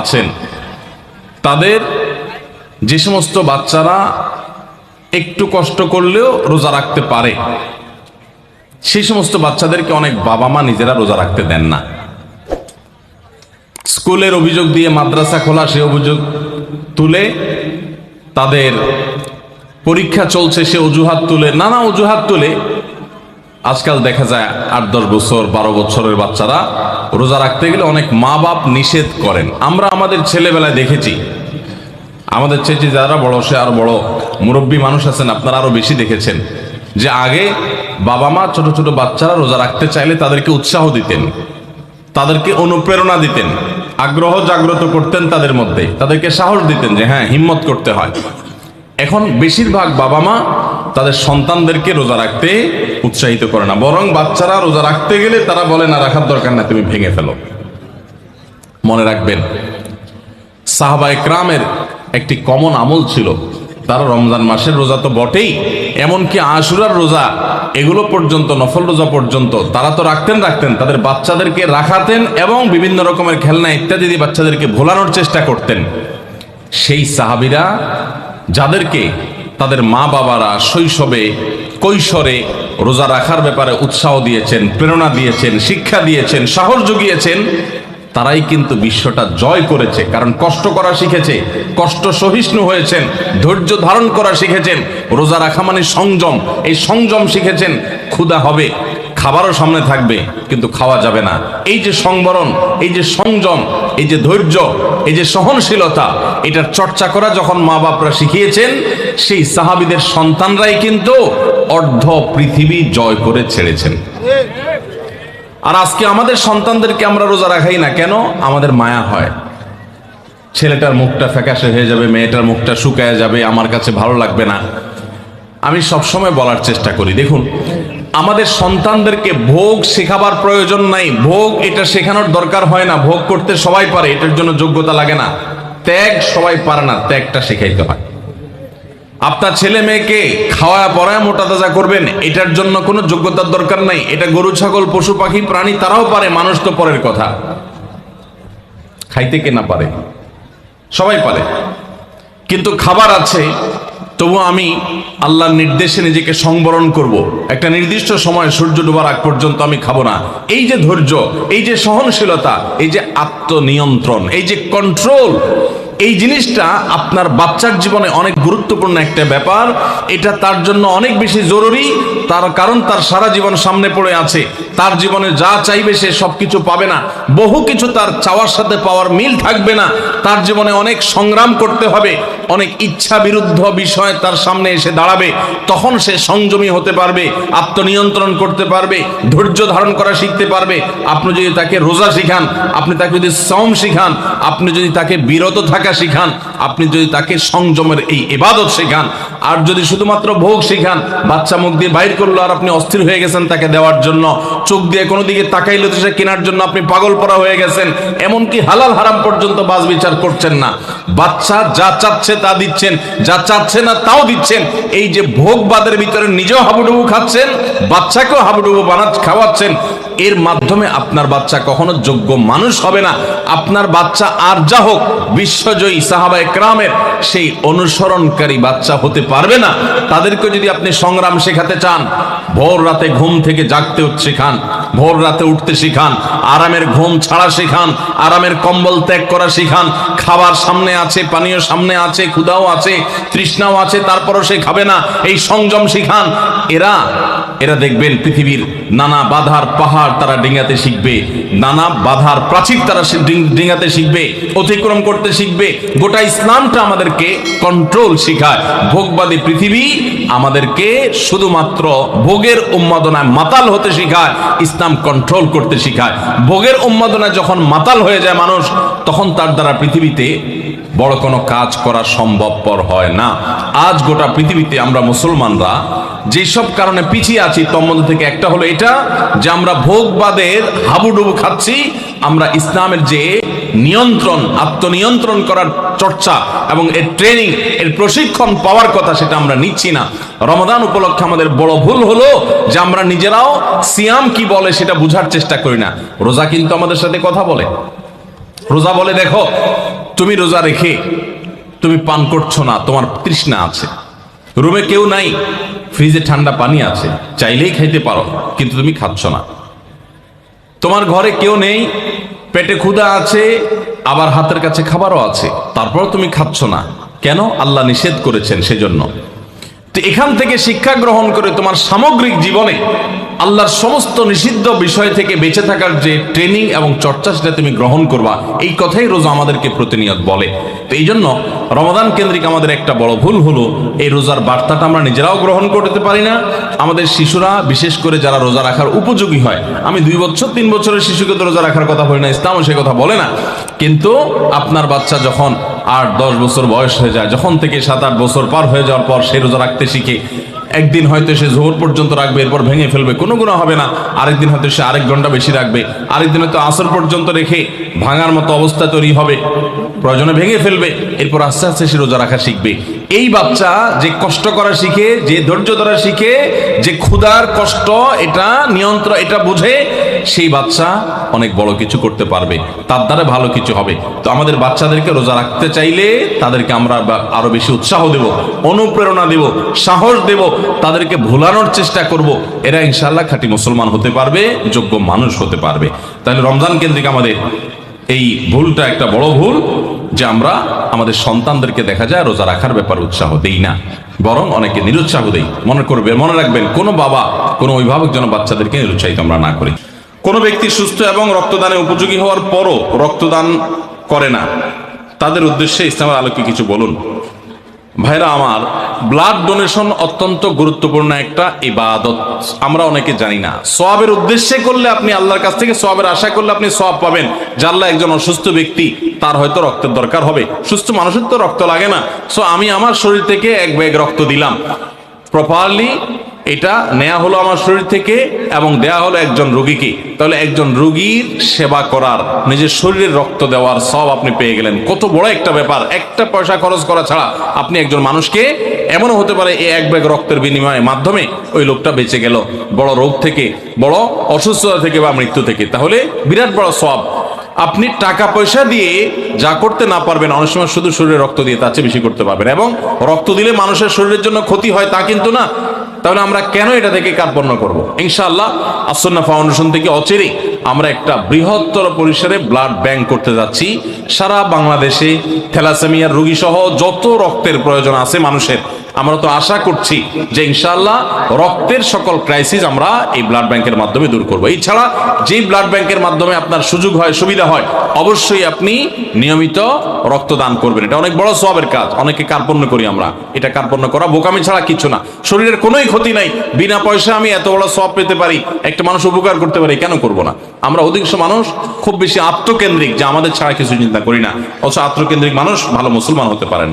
আছেন তাদের যে সমস্ত বাচ্চারা একটু কষ্ট করলেও রোজা রাখতে পারে সেই সমস্ত বাচ্চাদেরকে অনেক বাবা মা নিজেরা রোজা রাখতে দেন না। স্কুলের অভিযোগ দিয়ে মাদ্রাসা খোলা সে অভিযোগ তুলে, তাদের পরীক্ষা চলছে সে অজুহাত তুলে, নানা অজুহাত তুলে আজকাল দেখা যায় 8-10 বছর 12 বছরের বাচ্চারা রোজা রাখতে গেলে অনেক মা বাপ নিষেধ করেন। আমরা আমাদের ছেলেবেলায় দেখেছি, আমাদের চেয়ে যারা বড় সে আরো বড় মুরব্বী মানুষ আছেন আপনারা আরো বেশি দেখেছেন যে আগে বাবা মা ছোট ছোট বাচ্চারা রোজা রাখতে চাইলে তাদেরকে উৎসাহ দিতেন, তাদেরকে অনুপ্রেরণা দিতেন, আগ্রহ জাগ্রত করতেন তাদের মধ্যে, তাদেরকে সাহস দিতেন যে হ্যাঁ হিম্মত করতে হয়। এখন বেশিরভাগ বাবা মা তাদের সন্তানদেরকে রোজা রাখতে উৎসাহিত করে না, বরং বাচ্চারা রোজা রাখতে গেলে তারা বলে না রাখার দরকার না, তুমি ভেঙে ফেলো। মনে রাখবেন সাহাবায়ে কেরামের একটি কমন আমল ছিল, তারা রমজান মাসের রোজা তো বটেই, এমনকি আশুরার রোজা এগুলো পর্যন্ত, নফল রোজা পর্যন্ত তারা তো রাখতেন, তাদের বাচ্চাদেরকে রাখাতেন এবং বিভিন্ন রকমের খেলনা ইত্যাদি দিয়ে বাচ্চাদেরকে ভোলানোর চেষ্টা করতেন। সেই সাহাবীরা যাদেরকে তাদের মা বাবারা শৈশবে কৈশোরে রোজা রাখার ব্যাপারে উৎসাহ দিয়েছেন, প্রেরণা দিয়েছেন, শিক্ষা দিয়েছেন, সাহস জুগিয়েছেন, তারাই কিন্তু বিশ্বটা জয় করেছে। কারণ কষ্ট করা শিখেছে, কষ্ট সহিষ্ণু হয়েছেন, ধৈর্য ধারণ করা শিখেছেন। রোজা রাখা মানে সংযম, এই সংযম শিখেছেন। ক্ষুধা হবে, খাবারও সামনে থাকবে কিন্তু খাওয়া যাবে না। এই যে সংবরণ, এই যে সংযম, এই যে ধৈর্য, এই যে সহনশীলতা, এটার চর্চা করা যখন মা বাপরা শিখিয়েছেন, সেই সাহাবীদের সন্তানরাই কিন্তু অর্ধ পৃথিবী জয় করে ছেড়েছেন। আর আজকে আমাদের সন্তানদেরকে আমরা রোজা রাখাই না কেন? আমাদের মায়া হয়, ছেলেটার মুখটা ফ্যাকাশে হয়ে যাবে, মেয়েটার মুখটা শুকায় যাবে, আমার কাছে ভালো লাগবে না। আমি সবসময় বলার চেষ্টা করি, দেখুন আমাদের সন্তানদেরকে ভোগ শেখাবার প্রয়োজন নাই, ভোগ এটা শেখানোর দরকার হয় না। ভোগ করতে সবাই পারে, এটার জন্য যোগ্যতা লাগে না। ত্যাগ সবাই পারে না, ত্যাগটা শেখাইতে হয়। আপনার ছেলে মেয়েকে খাওয়া পড়ায় মোটা তাজা করবেন, এটার জন্য কোনো যোগ্যতার দরকার নাই। এটা গরু ছাগল পশু পাখি প্রাণী তারাও পারে, মানুষ তো পরের কথা। খাইতে কে না পারে? সবাই পারে। কিন্তু খাবার আছে, তবু আমি আল্লাহর নির্দেশে নিজেকে সংবরণ করব। একটা নির্দিষ্ট সময় সূর্য ডোবার আগ পর্যন্ত আমি খাবো না। এই যে ধৈর্য, এই যে সহনশীলতা, এই যে আত্মনিয়ন্ত্রণ, এই যে কন্ট্রোল, এই জিনিসটা আপনার বাচ্চার জীবনে অনেক গুরুত্বপূর্ণ একটা ব্যাপার। এটা তার জন্য অনেক বেশি জরুরি, তার কারণ তার সারা জীবন সামনে পড়ে আছে। তার জীবনে যা চাইবে সে সবকিছু পাবে না, বহু কিছু তার চাওয়ার সাথে পাওয়ার মিল থাকবে না। তার জীবনে অনেক সংগ্রাম করতে হবে, অনেক ইচ্ছা বিরুদ্ধ বিষয় তার সামনে এসে দাঁড়াবে। তখন সে সংযমী হতে পারবে, আত্মনিয়ন্ত্রণ করতে পারবে, ধৈর্য ধারণ করা শিখতে পারবে। আপনি যদি তাকে রোজা শিখান, আপনি তাকে যদি সওম শিখান, আপনি যদি তাকে বিরত থাকা শিখান, আপনি যদি তাকে সংযমের এই ইবাদত শেখান, আর যদি শুধুমাত্র ভোগ শিখান, বাচ্চা মুখ দিয়ে বাইর করলো আর আপনি অস্থির হয়ে গেছেন তাকে দেওয়ার জন্য, চোখ দিয়ে কোনো দিকে তাকাইলে তো সে কেনার জন্য আপনি পাগল পড়া হয়ে গেছেন, এমনকি হালাল হারাম পর্যন্ত বাজ বিচার করছেন না। বাচ্চা যা চাচ্ছে তা দিচ্ছেন, যা চাচ্ছে না তাও দিচ্ছেন। এই যে ভোগবাদের ভিতরে নিজেও হাবুডুবু খাচ্ছেন, বাচ্চাকেও হাবুডুবু খাওয়াচ্ছেন, এর মাধ্যমে আপনার বাচ্চা কখনো যোগ্য মানুষ হবে না। আপনার বাচ্চা আর যা হোক বিশ্বজয়ী সাহাবায়ে কেরামের সেই অনুসরণকারী বাচ্চা হতে পারবে না। তাদেরকে যদি আপনি সংগ্রাম শেখাতে চান, ভোর রাতে ঘুম থেকে জাগতে শেখান, ভোর রাতে উঠতে শিখান, আরামের ঘুম ছাড়া শিখান, আরামের কম্বল ত্যাগ করা শিখান। খাবার সামনে আছে, পানীয় সামনে আছে, ক্ষুধাও আছে, তৃষ্ণাও আছে, তারপরও সে খাবে না, এই সংযম শিখান। এরা দেখবেন পৃথিবীর নানা বাধার পাহাড় তারা ডিঙাতে শিখবে, নানা বাধার প্রাচীর তারা ডিঙাতে শিখবে, অতিক্রম করতে শিখবে। গোটা ইসলামটা আমাদেরকে কন্ট্রোল শিখায়। ভোগবাদী পৃথিবী আমাদেরকে শুধুমাত্র ভোগের উন্মাদনায় মাতাল হতে শিখায়, ইসলাম কন্ট্রোল করতে শিখায়। ভোগের উন্মাদনায় যখন মাতাল হয়ে যায় মানুষ, তখন তার দ্বারা পৃথিবীতে বড় কোনো কাজ করা সম্ভবপর হয় না। আজ গোটা পৃথিবীতে আমরা মুসলমানরা যেসব কারণে পিছিয়ে আছি, তোর মধ্যে থেকে একটা হলো এটা যে আমরা ভোগবাদের হাবুডুবু খাচ্ছি। আমরা ইসলামের যে নিয়ন্ত্রণ, আত্মনিয়ন্ত্রণ করার চর্চা এবং এর ট্রেনিং, এর প্রশিক্ষণ পাওয়ার কথা, সেটা আমরা নিচ্ছি না। রমাদান উপলক্ষে আমাদের বড় ভুল হলো যে আমরা নিজেরাও সিয়াম কি বলে সেটা বুঝার চেষ্টা করি না। রোজা কিন্তু আমাদের সাথে কথা বলে। রোজা বলে দেখো তুমি রোজা রেখে তুমি পান করছো না, তোমার তৃষ্ণা আছে, রুমে কেউ নাই, ফ্রিজে ঠান্ডা পানি আছে, চাইলেই খাইতে পারো কিন্তু তুমি খাচ্ছ না। তোমার ঘরে কেউ নেই, পেটে ক্ষুধা আছে, আবার হাতের কাছে খাবারও আছে, তারপর তুমি খাচ্ছ না কেন? আল্লাহ নিষেধ করেছেন সেজন্য। তো এখান থেকে শিক্ষা গ্রহণ করে তোমার সামগ্রিক জীবনে আল্লাহর সমস্ত নিষিদ্ধ বিষয় থেকে বেঁচে থাকার যে ট্রেনিং এবং চর্চা, সেটা তুমি গ্রহণ করবা, এই কথাই রোজা আমাদেরকে প্রতিনিয়ত বলে। তো এই জন্য রমাদান কেন্দ্রিক আমাদের একটা বড় ভুল হলো, এই রোজার বার্তাটা আমরা নিজেরাও গ্রহণ করতে পারি না। আমাদের শিশুরা, বিশেষ করে যারা রোজা রাখার উপযোগী হয়, আমি 2 বছর 3 বছরের শিশুকে তো রোজা রাখার কথা বলি না, ইসলামও সে কথা বলে না, কিন্তু আপনার বাচ্চা যখন 8-10 বছর বয়স হয়ে যায়, যখন থেকে 7-8 বছর পার হয়ে যাওয়ার পর সে রোজা রাখতে শিখে, একদিন হয়তো সে জোহর পর্যন্ত রাখবে, এরপর ভেঙে ফেলবে, কোনো গুনাহ হবে না। আরেকদিন হয়তো সে আরেক ঘন্টা বেশি রাখবে, আরেকদিন হয়তো আসর পর্যন্ত রেখে ভাঙার মতো অবস্থা তৈরি হবে, প্রয়োজনে ভেঙে ফেলবে, এরপর আস্তে আস্তে সে রোজা রাখা শিখবে। এই বাচ্চা যে কষ্ট করা শিখে, যে ধৈর্য ধরা শিখে, যে ক্ষুধার কষ্ট এটা নিয়ন্ত্রণ এটা বুঝে, সেই বাচ্চা অনেক বড় কিছু করতে পারবে, তার দ্বারা ভালো কিছু হবে। তো আমাদের বাচ্চাদেরকে রোজা রাখতে চাইলে তাদেরকে আমরা আরো বেশি উৎসাহ দেব, অনুপ্রেরণা দেব, সাহস দেব, তাদেরকে ভুলানোর চেষ্টা করব, এরা ইনশাআল্লাহ খাঁটি মুসলমান হতে পারবে, যোগ্য মানুষ হতে পারবে। তাহলে রমজান কেন্দ্রিক আমাদের এই ভুলটা একটা বড় ভুল, যে আমরা আমাদের সন্তানদেরকে দেখা যায় রোজা রাখার ব্যাপারে উৎসাহ দেই না, বরং অনেকে নিরুৎসাহ দেই। মনে রাখবেন, কোনো বাবা, কোনো অভিভাবক যেন বাচ্চাদেরকে নিরুৎসাহিত আমরা না করি। কোনো ব্যক্তি সুস্থ এবং রক্তদানে উপযোগী হওয়ার পরও রক্তদান করে না, তাদের উদ্দেশ্যে ইসলামের আলোকে কিছু বলুন। ভাইরা আমার, ব্লাড ডোনেশন অত্যন্ত গুরুত্বপূর্ণ একটা ইবাদত, আমরা অনেকে জানি না। সওয়াবের উদ্দেশ্যে করলে আপনি আল্লাহর কাছ থেকে সওয়াবের আশা করলে আপনি সওয়াব পাবেন। জানলা একজন অসুস্থ ব্যক্তি, তার হয়তো রক্তের দরকার হবে, সুস্থ মানুষের তো রক্ত লাগে না, সো আমি আমার শরীর থেকে 1 ব্যাগ রক্ত দিলাম, প্রপারলি এটা নেওয়া হলো আমার শরীর থেকে এবং দেয়া হলো একজন রোগীকে, তাহলে একজন রোগীর সেবা করার, নিজের শরীরের রক্ত দেওয়ার সব আপনি পেয়ে গেলেন। কত বড় একটা ব্যাপার! একটা পয়সা খরচ করা ছাড়া আপনি একজন মানুষকে, এমনও হতে পারে এই 1 ব্যাগ রক্তের বিনিময়ের মাধ্যমে ওই লোকটা বেঁচে গেল বড় রোগ থেকে, বড় অসুস্থতা থেকে বা মৃত্যু থেকে, তাহলে বিরাট বড় সওয়াব। আপনি টাকা পয়সা দিয়ে যা করতে না পারবেন, অনেক সময় শুধু শরীরে রক্ত দিয়ে তার চেয়ে বেশি করতে পারবেন। এবং রক্ত দিলে মানুষের শরীরের জন্য ক্ষতি হয় তা কিন্তু না। তাহলে আমরা কেন এটা থেকে কার্পণ্য করব? ইনশাআল্লাহ আসন্না ফাউন্ডেশন থেকে অচিরেই আমরা একটা বৃহত্তর পরিসরে ব্লাড ব্যাংক করতে যাচ্ছি। সারা বাংলাদেশে থ্যালাসেমিয়ার রোগী সহ যত রক্তের প্রয়োজন আছে মানুষের, আমরা তো আশা করছি যে ইনশাআল্লাহ রক্তের সকল ক্রাইসিস আমরা এই ব্লাড ব্যাংকের মাধ্যমে দূর করব। এছাড়া যেই ব্লাড ব্যাংকের মাধ্যমে আপনার সুযোগ হয়, সুবিধা হয়, অবশ্যই আপনি নিয়মিত রক্তদান করবেন। এটা অনেক বড় সওয়াবের কাজ। অনেকে কার্পণ্য করি আমরা, এটা কার্পণ্য করা বোকামি ছাড়া কিছু না। শরীরের কোনোই ক্ষতি নাই, বিনা পয়সা আমি এত বড় সওয়াব পেতে পারি, একটা মানুষ উপকার করতে পারি, কেন করব না? আমরা অধিকাংশ মানুষ খুব বেশি আত্মকেন্দ্রিক, যে আমাদের ছাড়া কিছু চিন্তা করি না, অথচ আত্মকেন্দ্রিক মানুষ ভালো মুসলমান হতে পারেন।